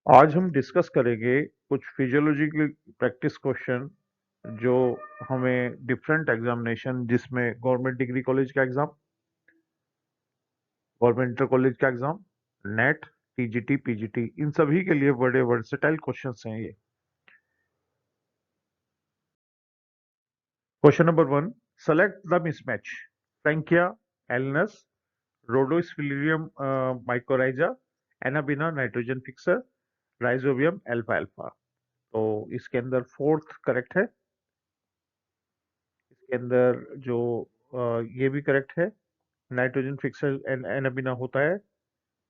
आज हम डिस्कस करेंगे कुछ फिजियोलॉजिकल प्रैक्टिस क्वेश्चन जो हमें डिफरेंट एग्जामिनेशन जिसमें गवर्नमेंट डिग्री कॉलेज का एग्जाम, गवर्नमेंट इंटर कॉलेज का एग्जाम, नेट, टीजीटी, पीजीटी इन सभी के लिए बड़े वर्सेटाइल क्वेश्चंस हैं ये। Question number 1, select the mismatch. Frankia Alnus, Rhodospirillum mycorrhiza, Anabaena nitrogen fixer, Rhizobium अल्फा अल्फा। तो इसके अंदर फोर्थ करेक्ट है। इसके अंदर जो ये भी करेक्ट है, नाइट्रोजन फिक्सर एनाबिना होता है।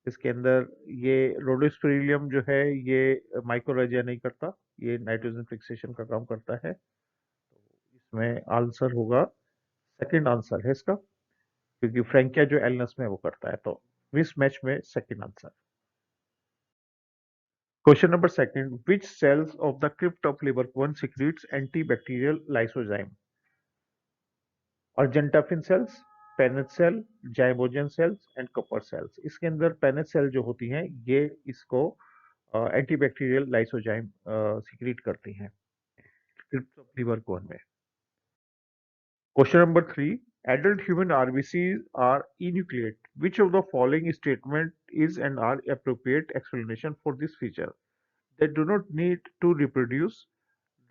इसके अंदर ये रोडोस्पिरिलियम जो है ये माइक्रोराइजा नहीं करता, ये नाइट्रोजन फिक्सेशन का काम करता है। तो इसमें आंसर होगा, सेकंड आंसर है इसका, क्योंकि फ्रैंकिया जो एलनस में वो करता है, तो मिस मैच में second answer. Question number second, which cells of the crypt of लिवर वन secretes antibacterial lysozyme? Argentaffin cells, Paneth cell, zymogen cells and Kupffer cells. इसके अंदर पेनेट सेल जो होती हैं ये इसको एंटीबैक्टीरियल लाइसोजाइम सिक्रीट करती हैं लिवर कोन में। Question number 3, adult human RBCs are enucleate. Which of the following statement is and are appropriate explanation for this feature? They do not need to reproduce.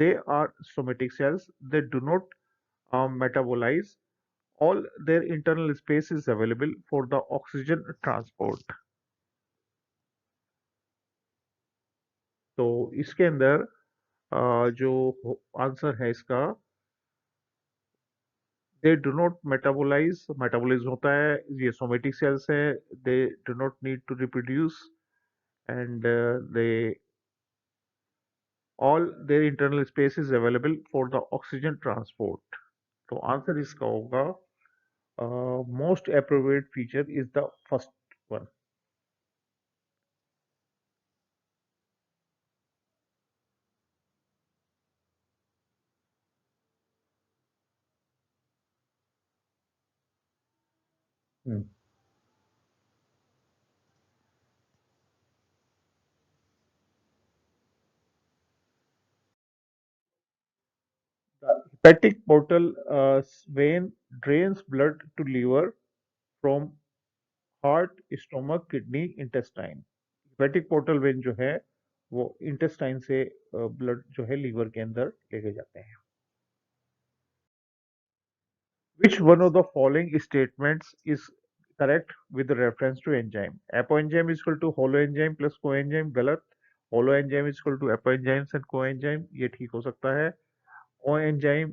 They are somatic cells. They do not metabolize. All their internal space is available for the oxygen transport. तो इसके अंदर जो answer है इसका, they do not metabolise, metabolism होता है, ये somatic cells है, they do not need to reproduce and they all their internal space is available for the oxygen transport. तो आंसर इसका होगा, most appropriate feature is the first one. The hepatic portal vein drains blood to liver from heart, stomach, kidney, intestine. Hepatic portal vein जो है वो intestine से blood जो है liver के अंदर लेके जाते हैं। Which one of the following statements is correct with reference to enzyme? Apoenzyme is equal to holoenzyme plus coenzyme, गलत। Holoenzyme is equal to apoenzymes and coenzyme, ये ठीक हो सकता है। O enzyme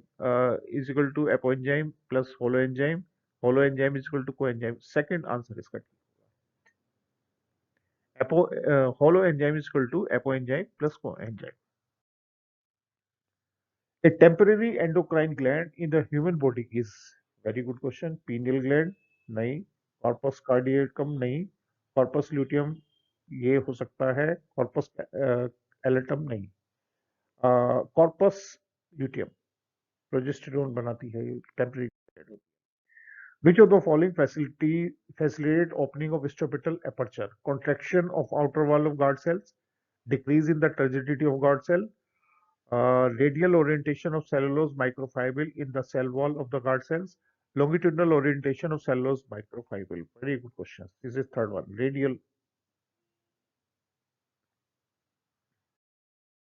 is equal to apoenzyme plus holoenzyme, holoenzyme is equal to coenzyme, second answer इसका ठीक। Holo enzyme is equal to apoenzyme plus coenzyme. A temporary endocrine gland in the human body is, very good question, pineal gland नहीं, corpus cardiacum नहीं, corpus luteum ये हो सकता है, corpus callatum नहीं, corpus luteum progesterone बनाती है ये temporary gland। Which of the following facilitate opening of stopital aperture? Contraction of outer wall of guard cells, decrease in the turgidity of guard cell, radial orientation of cellulose microfibril in the cell wall of the guard cells, longitudinal orientation of cellulose microfibril. Very good question. This is third one, radial.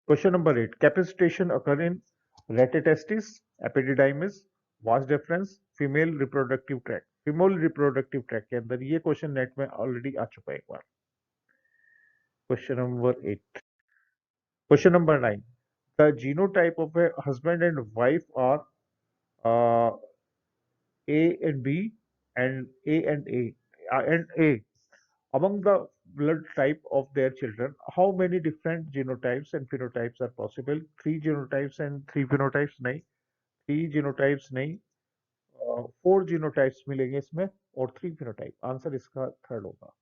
Question number 8. Capacitation occur in rete-testis, epididymis, vas deferens, female reproductive tract. Female reproductive tract के अंदर ये question NET में already आ चुका है एक बार। Question number 8। Question number 9, the genotype of a husband and wife are uh, A and B and A and A and A. Among the blood type of their children, how many different genotypes and phenotypes are possible? Three genotypes and three phenotypes नहीं, three genotypes नहीं, four genotypes मिलेंगे इसमें और three phenotype। Answer इसका third होगा।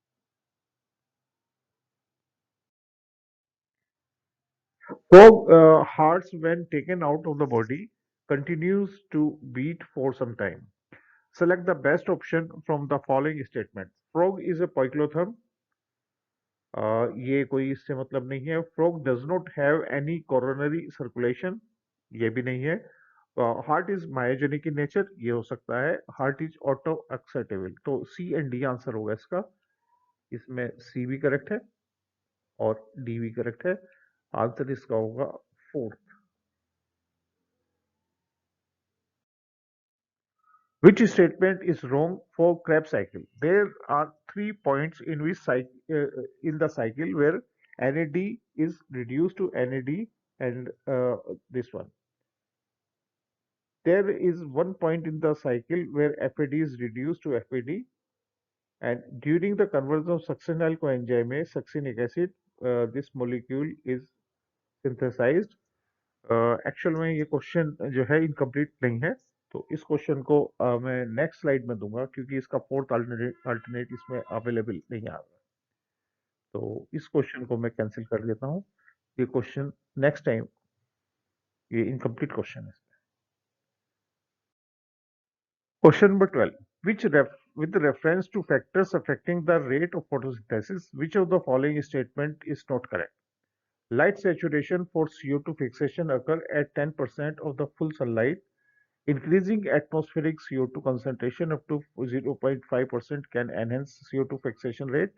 Frog hearts, when taken out of the body, continues to beat for some time. Select the best option from the following statement. Frog is a poikilotherm. ये कोई इससे मतलब नहीं है। Frog does not have any coronary circulation, ये भी नहीं है। Heart is myogenic in nature, ये हो सकता है। हार्ट इज ऑटो एक्साइटेबल, तो सी एंड डी आंसर होगा इसका। इसमें सी भी करेक्ट है और डी भी करेक्ट है। आंसर इसका होगा fourth. Which statement is wrong for Krebs cycle? There are 3 points in which in the cycle where NAD is reduced to NAD and this one. There is one point in the cycle where FAD is reduced to FAD, and during the conversion of succinyl coenzyme, succinic acid, this molecule is synthesized. Actual में ये question जो है incomplete नहीं है, तो इस question को मैं नेक्स्ट स्लाइड में दूंगा क्योंकि इसका फोर्थ अल्टरनेट इसमें अवेलेबल नहीं आ रहा। तो इस क्वेश्चन को मैं कैंसिल कर देता हूँ। ये क्वेश्चन नेक्स्ट टाइम, ये इनकम्प्लीट क्वेश्चन है। Question number 12, which with reference to factors affecting the rate of photosynthesis, which of the following statement is not correct? Light saturation for CO2 fixation occur at 10% of the full sunlight. Increasing atmospheric CO2 concentration up to 0.5% can enhance CO2 fixation rate.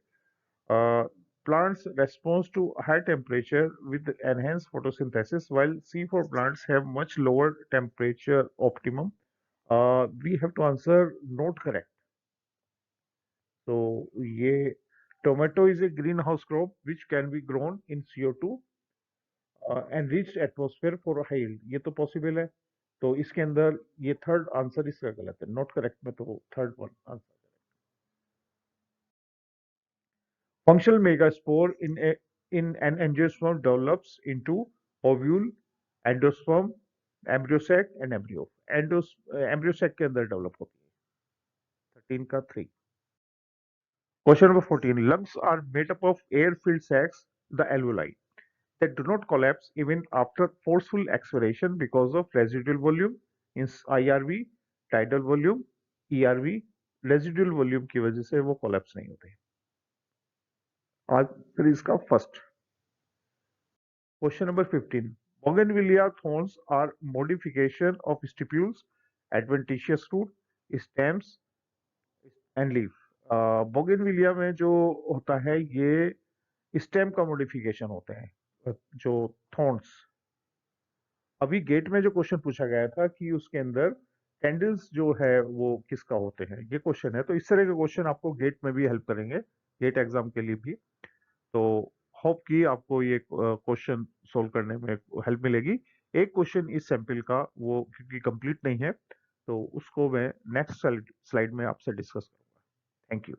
Uh, Plants respond to high temperature with enhanced photosynthesis, while C4 plants have much lower temperature optimum. We have to answer not correct. So, ये tomato is a greenhouse crop which can be grown in CO2 enriched atmosphere for high yield. ये तो possible है। तो इसके अंदर ये third answer इसका गलत है, नॉट करेक्ट में तो third one answer. Functional megaspore in an angiosperm develops into ovule, endosperm, embryosac and embryo. Embryosac के अंदर डेवलप होती है। 13 का 3। Question number 14, lungs are made up of air filled sacs, the alveoli, that do not collapse even after forceful expiration because of residual volume in IRV, tidal volume, ERV। Residual volume की वजह से वो collapse नहीं होते। Answer इसका first. Question number 15, bougainvillea thorns are modification of stipules, adventitious root, stems and leaf. Bougainvillea में जो होता है ये स्टेम का मॉडिफिकेशन होते हैं, जो थॉर्न्स। अभी गेट में जो क्वेश्चन पूछा गया था कि उसके अंदर कैंडल्स जो है वो किसका होते हैं, ये क्वेश्चन है। तो इस तरह के क्वेश्चन आपको गेट में भी हेल्प करेंगे, गेट एग्जाम के लिए भी। तो होप कि आपको ये क्वेश्चन सोल्व करने में हेल्प मिलेगी। एक क्वेश्चन इस सैंपल का वो क्योंकि कंप्लीट नहीं है, तो उसको मैं नेक्स्ट स्लाइड में आपसे डिस्कस करूंगा। Thank you.